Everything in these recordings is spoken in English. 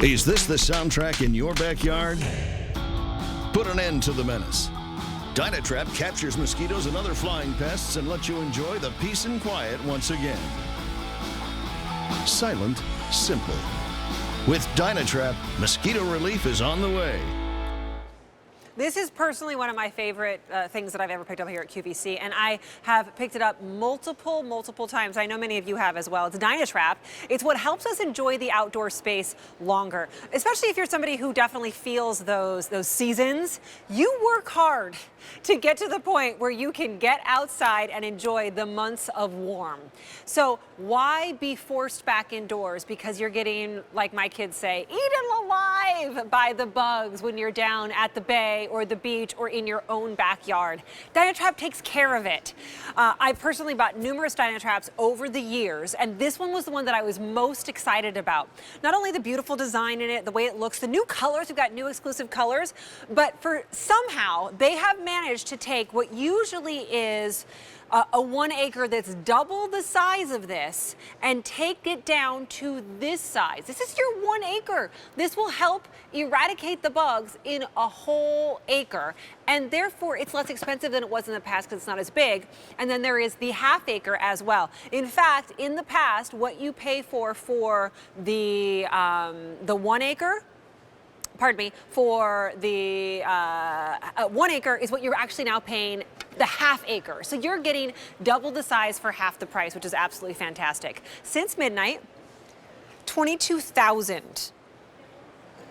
Is this the soundtrack in your backyard? Put an end to the menace. DynaTrap captures mosquitoes and other flying pests and lets you enjoy the peace and quiet once again. Silent, simple. With DynaTrap, mosquito relief is on the way. This is personally one of my favorite things that I've ever picked up here at QVC, and I have picked it up multiple times. I know many of you have as well. It's DynaTrap. It's what helps us enjoy the outdoor space longer, especially if you're somebody who definitely feels those seasons. You work hard to get to the point where you can get outside and enjoy the months of warm. So why be forced back indoors because you're getting, like my kids say, eaten alive by the bugs when you're down at the bay or the beach or in your own backyard? DynaTrap takes care of it. I've personally bought numerous DynaTraps over the years, and this one was the one that I was most excited about. Not only the beautiful design in it, the way it looks, the new colors, we've got new exclusive colors, but somehow they have managed to take what usually is a 1 acre that's double the size of this and take it down to this size. This is your 1 acre. This will help eradicate the bugs in a whole acre, and therefore it's less expensive than it was in the past because it's not as big. And then there is the half acre as well. In fact, in the past, what you pay for the 1 acre, pardon me, for the 1 acre is what you're actually now paying the half acre. So you're getting double the size for half the price, which is absolutely fantastic. Since midnight, 22,000.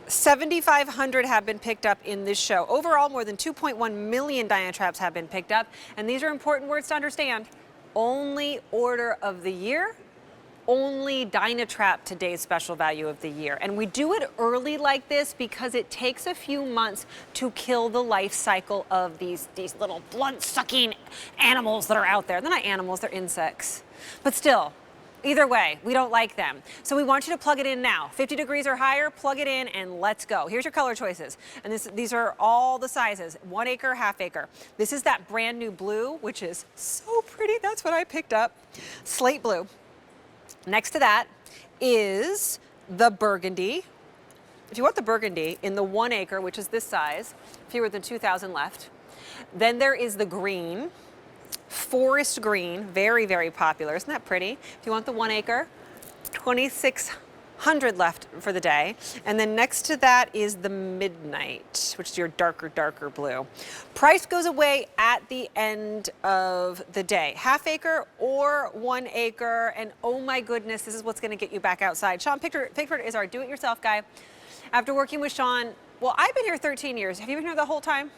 7,500 have been picked up in this show. Overall, more than 2.1 million DynaTraps have been picked up. And these are important words to understand. Only order of the year. Only DynaTrap today's special value of the year. And we do it early like this because it takes a few months to kill the life cycle of these little blood-sucking animals that are out there. They're not animals, they're insects. But still, either way, we don't like them. So we want you to plug it in now. 50 degrees or higher, plug it in and let's go. Here's your color choices. And these are all the sizes, 1 acre, half acre. This is that brand new blue, which is so pretty. That's what I picked up. Slate blue. Next to that is the burgundy. If you want the burgundy in the 1 acre, which is this size, fewer than 2,000 left. Then there is the green, forest green, very popular. Isn't that pretty? If you want the 1 acre, 2,600 left for the day. And then next to that is the midnight, which is your darker blue. Price goes away at the end of the day. Half acre or 1 acre, and oh my goodness, this is what's gonna get you back outside. Sean Pickford is our do-it-yourself guy. After working with Sean, well, I've been here 13 years. Have you been here the whole time?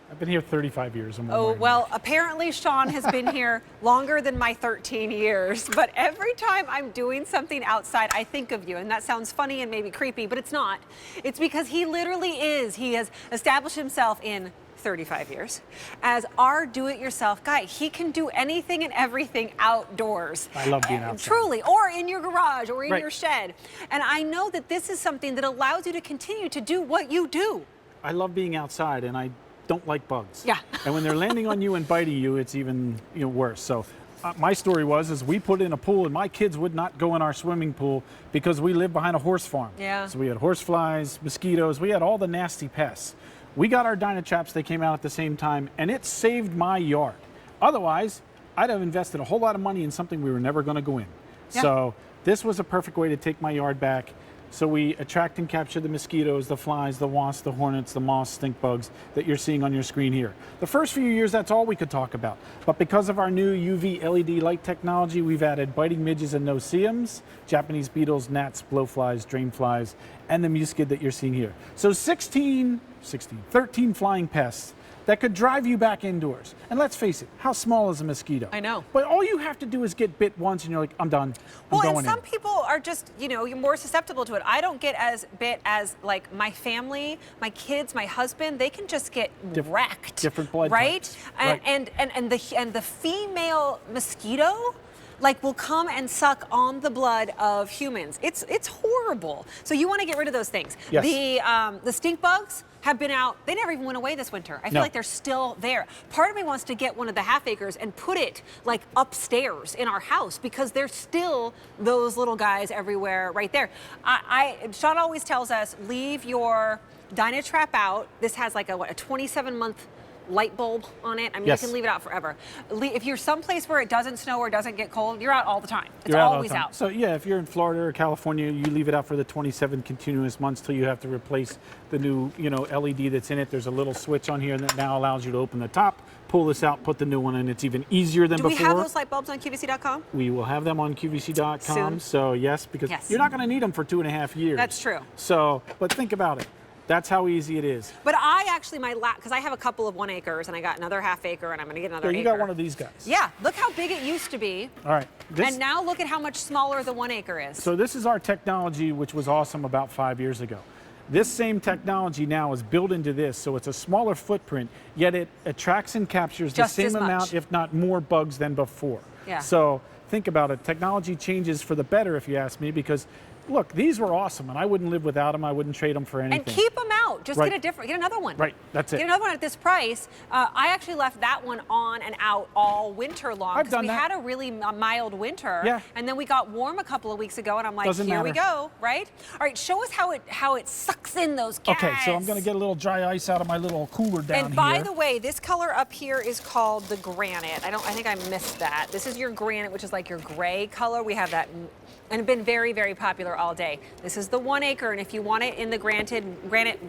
I've been here 35 years. Oh, well, apparently Sean has been here longer than my 13 years. But every time I'm doing something outside, I think of you. And that sounds funny and maybe creepy, but it's not. It's because he literally is. He has established himself in 35 years as our do-it-yourself guy. He can do anything and everything outdoors. I love being outside. Truly, or in your garage or in Right. your shed. And I know that this is something that allows you to continue to do what you do. I love being outside, and I don't like bugs. Yeah. And when they're landing on you and biting you, it's even worse. So my story was we put in a pool, and my kids would not go in our swimming pool because we live behind a horse farm. Yeah. So we had horse flies, mosquitoes, we had all the nasty pests. We got our DynaTraps, they came out at the same time, and it saved my yard. Otherwise, I'd have invested a whole lot of money in something we were never going to go in. Yeah. So this was a perfect way to take my yard back. So we attract and capture the mosquitoes, the flies, the wasps, the hornets, the moths, stink bugs that you're seeing on your screen here. The first few years, that's all we could talk about. But because of our new UV LED light technology, we've added biting midges and no-see-ums, Japanese beetles, gnats, blowflies, drainflies, and the muskid that you're seeing here. So 13 flying pests that could drive you back indoors. And let's face it, how small is a mosquito? I know. But all you have to do is get bit once and you're like, I'm done. I'm going and some in. people are just, you're more susceptible to it. I don't get as bit as like my family, my kids, my husband. They can just get wrecked. Different blood right? types. And the female mosquito will come and suck on the blood of humans. It's horrible. So you want to get rid of those things. Yes. The stink bugs, have been out. They never even went away this winter. I feel No. like they're still there. Part of me wants to get one of the half acres and put it like upstairs in our house because there's still those little guys everywhere right there. Sean always tells us, leave your DynaTrap out. This has like a 27-month light bulb on it. I mean, Yes. you can leave it out forever. If you're someplace where it doesn't snow or doesn't get cold, you're out all the time. It's You're out all the always time. out. So yeah, if you're in Florida or California, you leave it out for the 27 continuous months till you have to replace the new, LED that's in it. There's a little switch on here that now allows you to open the top, pull this out, put the new one in. It's even easier than Do before. we have those light bulbs on QVC.com? We will have them on QVC.com. Soon. So yes, because Yes. you're not going to need them for 2.5 years. That's true. So, but think about it. That's how easy it is. But I actually, because I have a couple of 1 acres and I got another half acre and I'm going to get another So you acre. got one of these guys. Yeah, look how big it used to be. All right. And now look at how much smaller the 1 acre is. So this is our technology, which was awesome about 5 years ago. This same technology now is built into this, so it's a smaller footprint, yet it attracts and captures Just the as same much. amount, if not more, bugs than before. Yeah. So think about it. Technology changes for the better, if you ask me, because look, these were awesome, and I wouldn't live without them. I wouldn't trade them for anything. And keep them out. Just Right. get another one. Right, that's it. Get another one at this price. I actually left that one on and out all winter long I've because done we that. had a really mild winter. Yeah. And then we got warm a couple of weeks ago, and I'm like, Doesn't here we matter. go, right? All right, show us how it sucks in those gas. Okay, so I'm going to get a little dry ice out of my little cooler down here. And by the way, this color up here is called the granite. I think I missed that. This is your granite, which is like your gray color. We have that, and it's been very, very popular all day. This is the 1 acre, and if you want it in the granite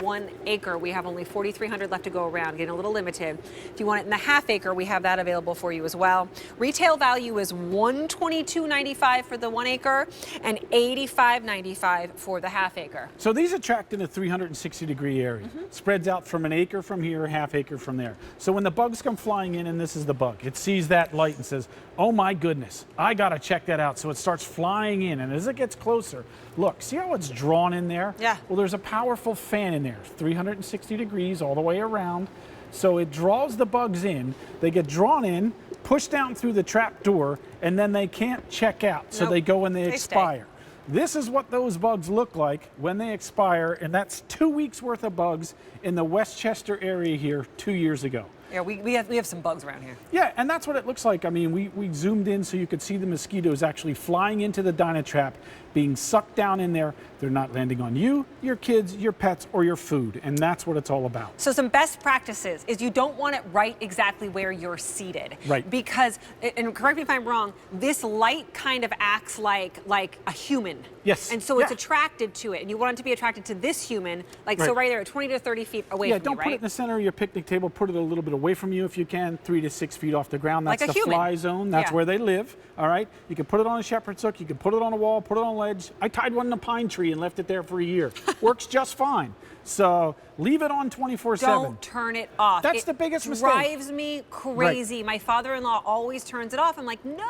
1 acre, we have only 4,300 left to go around, getting a little limited. If you want it in the half acre, we have that available for you as well. Retail value is $122.95 for the 1 acre and $85.95 for the half acre. So these attract in a 360-degree area. Spreads out from an acre from here, half acre from there. So when the bugs come flying in, and this is the bug, it sees that light and says, oh my goodness, I gotta check that out. So it starts flying in, and as it gets closer, look, see how it's drawn in there? Yeah. Well, there's a powerful fan in there, 360 degrees all the way around. So it draws the bugs in, they get drawn in, pushed down through the trap door, and then they can't check out. So Nope. they go and they They expire. This is what those bugs look like when they expire, and that's 2 weeks worth of bugs in the Westchester area here 2 years ago. Yeah, we have some bugs around here. Yeah, and that's what it looks like. I mean, we zoomed in so you could see the mosquitoes actually flying into the DynaTrap, being sucked down in there. They're not landing on you, your kids, your pets, or your food, and that's what it's all about. So some best practices is you don't want it right exactly where you're seated. Right. Because, and correct me if I'm wrong, this light kind of acts like a human. Yes. And so it's Yeah. attracted to it, and you want it to be attracted to this human, like so Right. right there, 20 to 30 feet away Yeah, from don't you, put right? it in the center of your picnic table. Put it a little bit away from you if you can, 3 to 6 feet off the ground. That's Like a the human. fly zone. That's Yeah. where they live. All right. You can put it on a shepherd's hook. You can put it on a wall. Put it on a ledge. I tied one in a pine tree and left it there for a year. Works just fine. So leave it on 24/7. Don't turn it off. That's It the biggest mistake. drives me crazy. My father-in-law always turns it off. I'm like, no.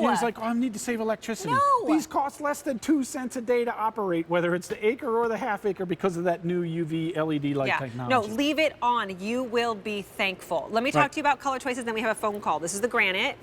Yeah, he's like, oh, I need to save electricity. No. These cost less than 2 cents a day to operate, whether it's the acre or the half acre, because of that new UV LED light Yeah. technology. No, leave it on. You will be thankful. Let me talk Right. to you about color choices, then we have a phone call. This is the granite,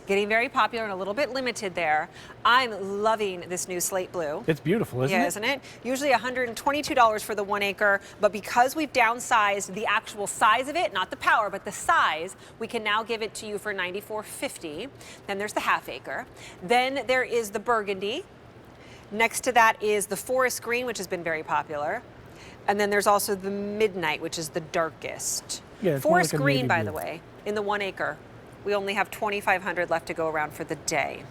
getting very popular and a little bit limited there. I'm loving this new slate blue. It's beautiful, isn't Yeah, it? isn't it? Usually $122 for the 1 acre, but because we've downsized the actual size of it, not the power, but the size, we can now give it to you for $94.50. Then there's the half acre. Then there is the burgundy. Next to that is the forest green, which has been very popular. And then there's also the midnight, which is the darkest. Yeah, it's more Forest like a green, navy by blue. the way, in the 1 acre. We only have 2,500 left to go around for the day.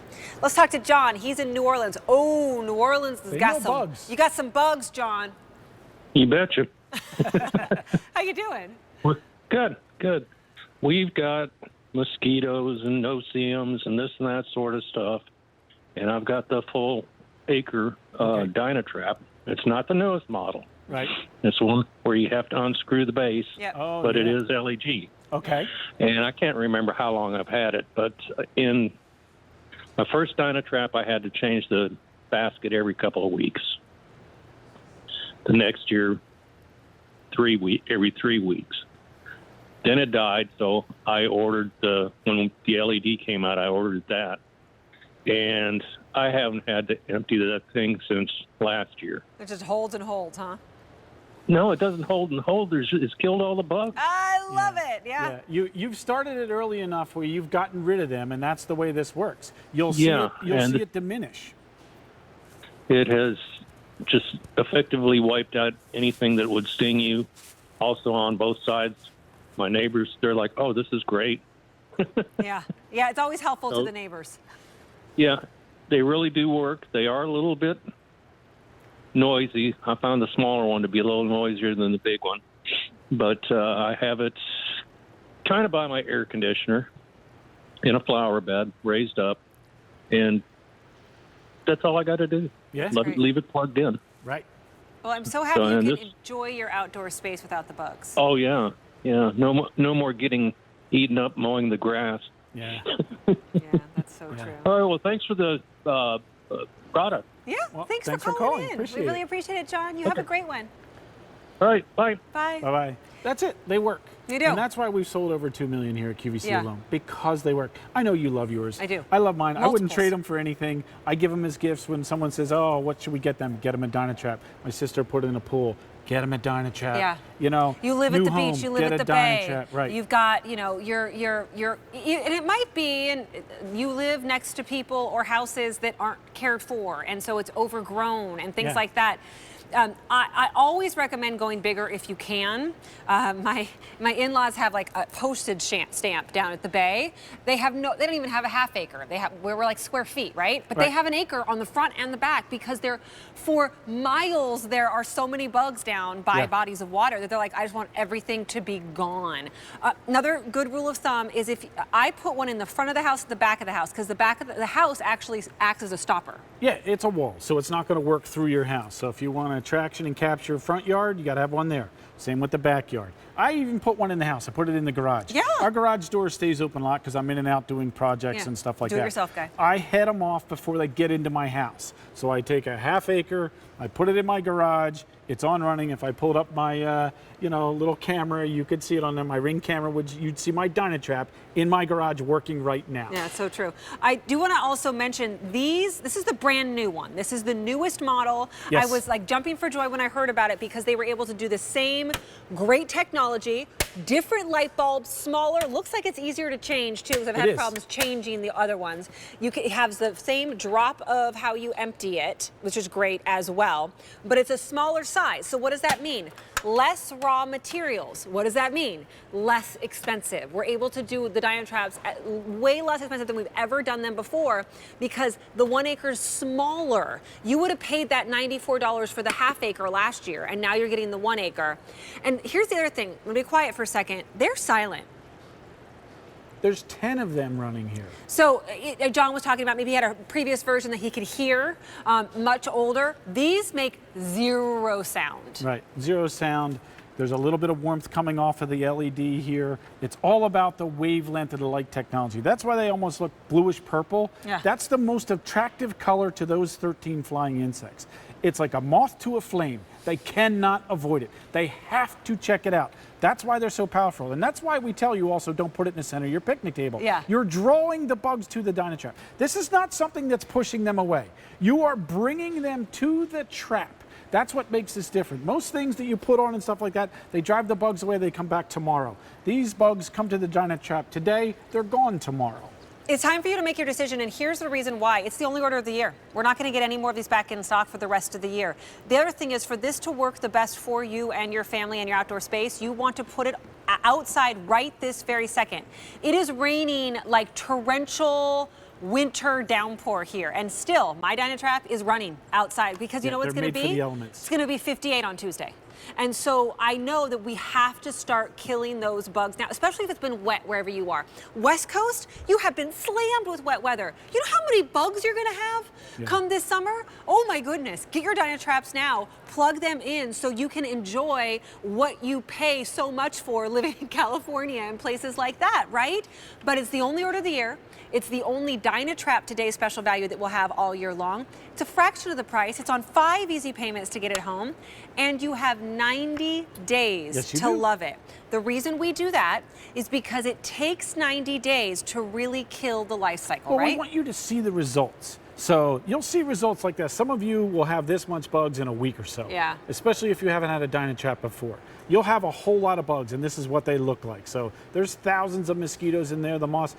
Let's talk to John. He's in New Orleans. Oh, New Orleans has They got know some bugs. You got some bugs, John. You betcha. How you doing? Good, good. We've got mosquitoes and no-see-ums and this and that sort of stuff. And I've got the full acre DynaTrap. It's not the newest model. Right. It's one where you have to unscrew the base, Yep. Oh, but it yeah. is LED. Okay. And I can't remember how long I've had it, but in my first DynaTrap, I had to change the basket every couple of weeks. The next year, every 3 weeks. Then it died, so I ordered when the LED came out, I ordered that. And I haven't had to empty that thing since last year. It just holds and holds, huh? No, it doesn't hold and hold. It's killed all the bugs. I love it. Yeah. You've started it early enough where you've gotten rid of them, and that's the way this works. You'll see Yeah, it. You'll and see it diminish. It has just effectively wiped out anything that would sting you. Also on both sides, my neighbors, they're like, "Oh, this is great." Yeah. Yeah. It's always helpful to So- the neighbors. Yeah, they really do work. They are a little bit noisy. I found the smaller one to be a little noisier than the big one. But I have it kind of by my air conditioner in a flower bed, raised up, and that's all I got to do. Yeah. Leave it plugged in. Right. Well, I'm so happy So, you and can this- enjoy your outdoor space without the bugs. Oh, yeah. Yeah, no more getting eaten up mowing the grass. Yeah. Yeah, that's so Yeah. true. All right, well, thanks for the product. Yeah, Well, thanks thanks for for calling calling. in. Appreciate We really it. appreciate it, John. You have a great one. All right, bye. Bye. Bye-bye. That's it. They work. They do. And that's why we've sold over 2 million here at QVC Yeah. alone, because they work. I know you love yours. I do. I love mine. I wouldn't Multiples. trade them for anything. I give them as gifts when someone says, "Oh, what should we get them?" Get them a DynaTrap. My sister put it in a pool. Get them a DynaTrap. Yeah. You know, You live at new the beach. home, You live get at a the bay. DynaTrap. Right. You've got, you know, and it might be, and you live next to people or houses that aren't cared for, and so it's overgrown and things Yeah. like that. I always recommend going bigger if you can. My in-laws have like a postage stamp down at the bay. They don't even have a half acre. We're like square feet, right? But they Right. have an acre on the front and the back because for miles there are so many bugs down by Yeah. bodies of water that they're like, I just want everything to be gone. Another good rule of thumb is if I put one in the front of the house, the back of the house, because the back of the house actually acts as a stopper. Yeah, it's a wall, so it's not going to work through your house. So if you want to attraction and capture front yard, you got to have one there. Same with the backyard. I even put one in the house. I put it in the garage. Yeah. Our garage door stays open a lot because I'm in and out doing projects Yeah. and stuff like that. Do-it-yourself guy. I head them off before they get into my house. So I take a half acre, I put it in my garage. It's on running. If I pulled up my, little camera, you could see it on there. My Ring camera, you'd see my DynaTrap in my garage working right now. Yeah, it's so true. I do want to also mention this is the brand new one. This is the newest model. Yes. I was like jumping for joy when I heard about it because they were able to do the same great technology, different light bulbs, smaller. Looks like it's easier to change too because I've It had is. problems changing the other ones. It has the same drop of how you empty it, which is great as well, but it's a smaller size. So what does that mean? Less raw materials. What does that mean? Less expensive. We're able to do the DynaTraps at way less expensive than we've ever done them before because the 1 acre is smaller. You would have paid that $94 for the half acre last year, and now you're getting the 1 acre. And here's the other thing. I'm gonna be quiet for a second. They're silent. There's 10 of them running here. So John was talking about maybe he had a previous version that he could hear, much older. These make 0 sound. Right, 0 sound. There's a little bit of warmth coming off of the LED here. It's all about the wavelength of the light technology. That's why they almost look bluish purple. Yeah. That's the most attractive color to those 13 flying insects. It's like a moth to a flame. They cannot avoid it. They have to check it out. That's why they're so powerful. And that's why we tell you also don't put it in the center of your picnic table. Yeah. You're drawing the bugs to the DynaTrap. This is not something that's pushing them away. You are bringing them to the trap. That's what makes this different. Most things that you put on and stuff like that, they drive the bugs away, they come back tomorrow. These bugs come to the DynaTrap today, they're gone tomorrow. It's time for you to make your decision, and here's the reason why. It's the only order of the year. We're not going to get any more of these back in stock for the rest of the year. The other thing is, for this to work the best for you and your family and your outdoor space, you want to put it outside right this very second. It is raining like torrential winter downpour here, and still my DynaTrap is running outside because you know what it's they're going to made for be? the elements. It's going to be 58 on Tuesday. And so I know that we have to start killing those bugs now, especially if it's been wet wherever you are. West Coast, you have been slammed with wet weather. You know how many bugs you're going to have come this summer? Oh my goodness. Get your DynaTraps now, plug them in so you can enjoy what you pay so much for living in California and places like that, right? But it's the only order of the year. It's the only DynaTrap Today special value that we'll have all year long. It's a fraction of the price. It's on 5 easy payments to get it home. And you have 90 days Yes, you to do. love it. The reason we do that is because it takes 90 days to really kill the life cycle, Well, right? we want you to see the results. So you'll see results like that. Some of you will have this much bugs in a week or so. Yeah. Especially if you haven't had a DynaTrap before. You'll have a whole lot of bugs, and this is what they look like. So there's thousands of mosquitoes in there. The moss.